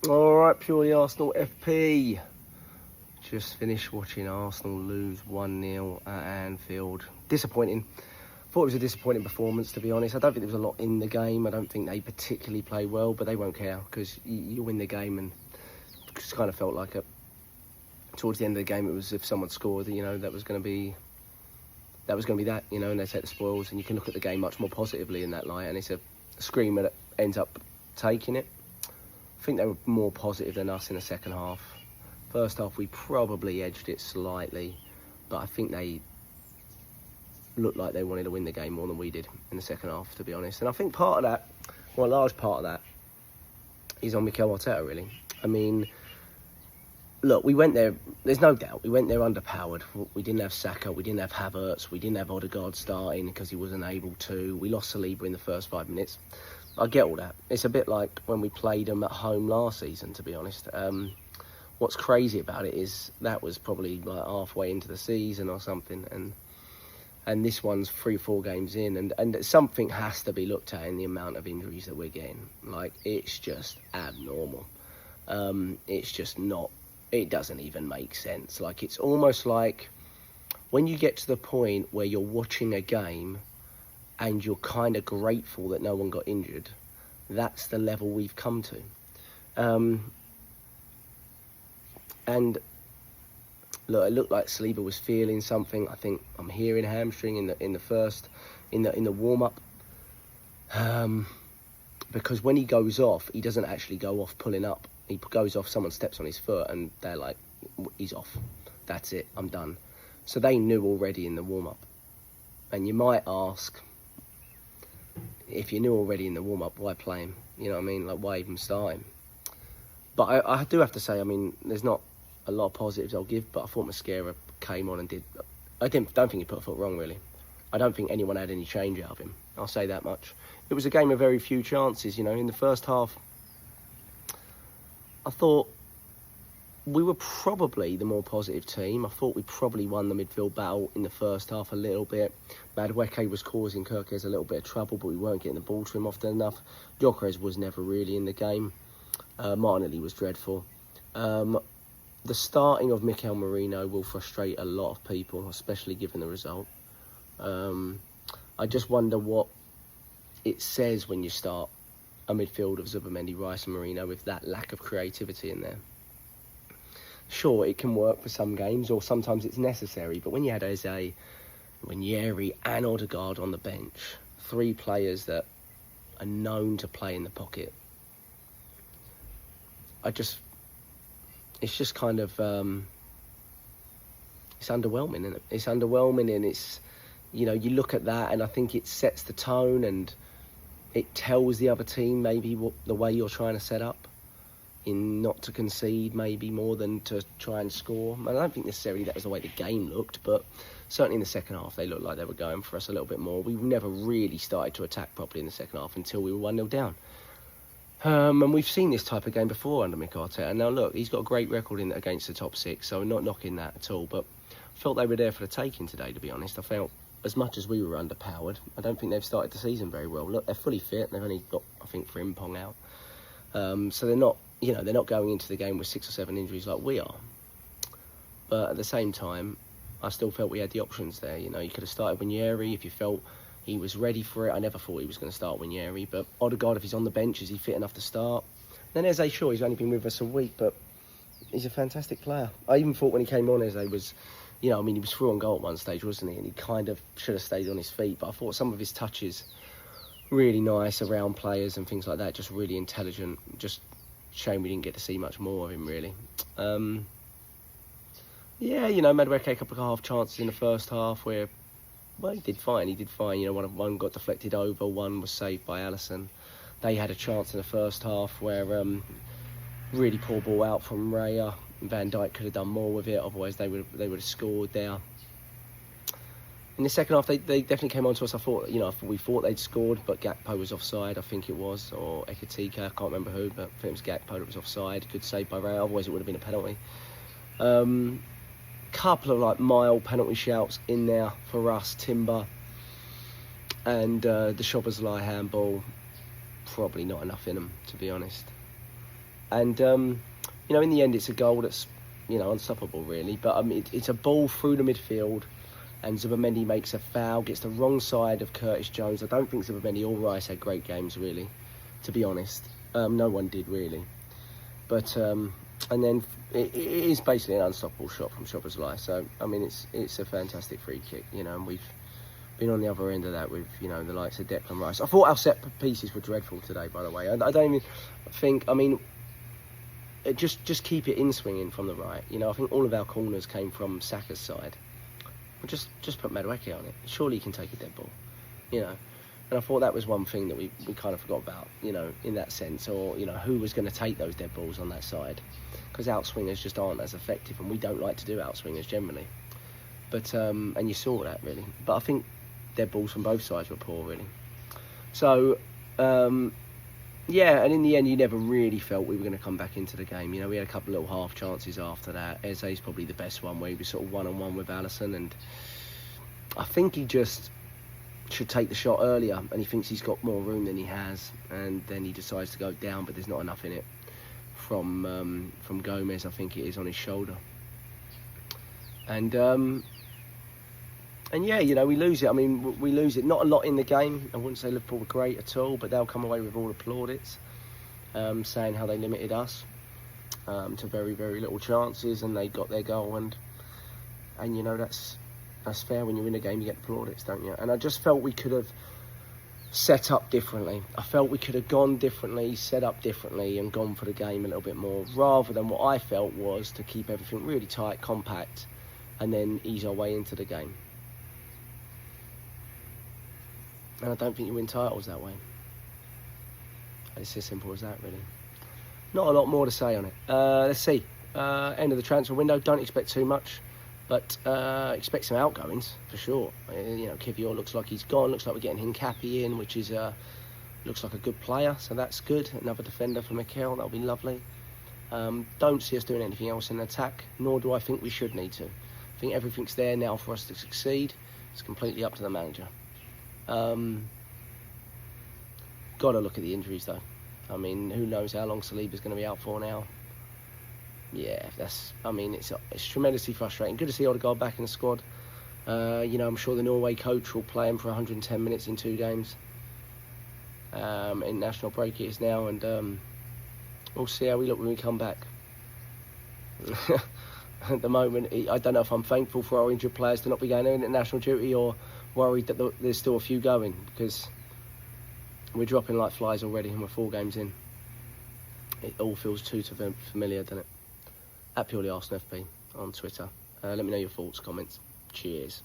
Alright, purely Arsenal FP. Just finished watching Arsenal lose 1-0 at Anfield. Disappointing. Thought it was a disappointing performance, to be honest. I don't think there was a lot in the game. I don't think they particularly played well, but they won't care because you win the game, and it just kind of felt like towards the end of the game, it was if someone scored, that was going to be that, and they take the spoils, and you can look at the game much more positively in that light, and it's a screamer that ends up taking it. I think they were more positive than us in the second half. First half, we probably edged it slightly, but I think they looked like they wanted to win the game more than we did in the second half, to be honest. And I think part of that, a large part of that, is on Mikel Arteta, really. I mean, look, we went there, there's no doubt, we went there underpowered. We didn't have Saka, we didn't have Havertz, we didn't have Odegaard starting because he wasn't able to. We lost Saliba in the first 5 minutes. I get all that. It's a bit like when we played them at home last season, to be honest. What's crazy about it is that was probably like halfway into the season or something, and this one's 3-4 games in, and something has to be looked at in the amount of injuries that we're getting. Like, it's just abnormal. It's just not, it doesn't even make sense. Like, it's almost like when you get to the point where you're watching a game and you're kind of grateful that no one got injured, that's the level we've come to. And look, it looked like Saliba was feeling something. I think I'm hearing hamstring in the warm up, because when he goes off, he doesn't actually go off pulling up. He goes off, someone steps on his foot, and they're like, he's off. That's it. I'm done. So they knew already in the warm up. And you might ask, if you knew already in the warm up, why play him? You know what I mean? Like, why even start him? But I do have to say, I mean, there's not a lot of positives I'll give, but I thought Mascara came on and did. Don't think he put a foot wrong, really. I don't think anyone had any change out of him. I'll say that much. It was a game of very few chances, In the first half, I thought we were probably the more positive team. I thought we probably won the midfield battle in the first half a little bit. Madueke was causing Kirkes a little bit of trouble, but we weren't getting the ball to him often enough. Gyökeres was never really in the game. Martinelli was dreadful. The starting of Mikel Merino will frustrate a lot of people, especially given the result. I just wonder what it says when you start a midfield of Zubimendi, Rice and Merino with that lack of creativity in there. Sure, it can work for some games, or sometimes it's necessary, but when you had Eze, Ranieri and Odegaard on the bench, 3 players that are known to play in the pocket, it's just kind of, it's underwhelming, isn't it? It's underwhelming, and it's, you look at that, and I think it sets the tone, and it tells the other team maybe the way you're trying to set up, in not to concede maybe more than to try and score. I don't think necessarily that was the way the game looked, but certainly in the second half they looked like they were going for us a little bit more. We never really started to attack properly in the second half until we were 1-0 down. And we've seen this type of game before under Mikel Arteta. Now look, he's got a great record against the top 6, so I'm not knocking that at all, but I felt they were there for the taking today, to be honest. I felt as much as we were underpowered, I don't think they've started the season very well. Look, they're fully fit. They've only got, I think, Frimpong out. So they're not, they're not going into the game with 6 or 7 injuries like we are. But at the same time, I still felt we had the options there. You could have started Ranieri if you felt he was ready for it. I never thought he was going to start Ranieri, but Odegaard, if he's on the bench, is he fit enough to start? Then Eze, sure, he's only been with us a week, but he's a fantastic player. I even thought when he came on, Eze was, he was through on goal at one stage, wasn't he? And he kind of should have stayed on his feet, but I thought some of his touches really nice around players and things like that, just really intelligent. Just shame we didn't get to see much more of him, really. Madueke a couple of half chances in the first half where, well, he did fine. One got deflected over, one was saved by Alisson. They had a chance in the first half where really poor ball out from Raya. Van Dijk could have done more with it, otherwise they would have scored there. In the second half, they definitely came on to us. I thought, we thought they'd scored, but Gakpo was offside, I think it was, or Ekitike, I can't remember who, but I think it was Gakpo that was offside. Good save by Raya, otherwise it would have been a penalty. Couple of mild penalty shouts in there for us. Timber and the Szoboszlai handball, probably not enough in them, to be honest. And, you know, in the end, it's a goal that's, you know, unstoppable, really. But it's a ball through the midfield, and Zubimendi makes a foul, gets the wrong side of Curtis Jones. I don't think Zubimendi or Rice had great games, really, to be honest. No one did, really. But, and then it is basically an unstoppable shot from Szoboszlai. So, I mean, it's a fantastic free kick, you know, and we've been on the other end of that with, you know, the likes of Declan Rice. I thought our set pieces were dreadful today, by the way. I don't even think, I mean, just keep it in swinging from the right. You know, I think all of our corners came from Saka's side. Well, just put Madueke on it. Surely he can take a dead ball, you know. And I thought that was one thing that we kind of forgot about, you know, in that sense. Or, you know, who was going to take those dead balls on that side. Because outswingers just aren't as effective, and we don't like to do outswingers generally. But, and you saw that, really. But I think dead balls from both sides were poor, really. So, yeah, and in the end, you never really felt we were going to come back into the game. You know, we had a couple of little half chances after that. Eze's probably the best one, where he was sort of one-on-one with Alisson, and I think he just should take the shot earlier, and he thinks he's got more room than he has, and then he decides to go down, but there's not enough in it from Gomez, I think it is, on his shoulder. And yeah, you know, we lose it. I mean, we lose it. Not a lot in the game. I wouldn't say Liverpool were great at all, but they'll come away with all the plaudits, saying how they limited us to very, very little chances, and they got their goal. And you know, that's fair. When you win a game, you get the plaudits, don't you? And I just felt we could have set up differently. I felt we could have gone differently, set up differently, and gone for the game a little bit more, rather than what I felt was to keep everything really tight, compact, and then ease our way into the game. And I don't think you win titles that way. It's as simple as that, really. Not a lot more to say on it. Let's see. End of the transfer window. Don't expect too much, but expect some outgoings for sure. You know, Kivior looks like he's gone. Looks like we're getting Hincapi in, which is looks like a good player, so that's good. Another defender for Mikel. That'll be lovely. Don't see us doing anything else in attack, nor do I think we should need to. I think everything's there now for us to succeed. It's completely up to the manager. Got to look at the injuries though. I mean, who knows how long Saliba's going to be out for now. Yeah, I mean, it's tremendously frustrating. Good to see Odegaard back in the squad. You know, I'm sure the Norway coach will play him for 110 minutes in 2 games. International break it is now, and we'll see how we look when we come back. At the moment, I don't know if I'm thankful for our injured players to not be going on international duty, or worried that there's still a few going, because we're dropping like flies already and we're 4 games in. It all feels too familiar, doesn't it? At Purely Arsenal FP on Twitter. Let me know your thoughts, comments. Cheers.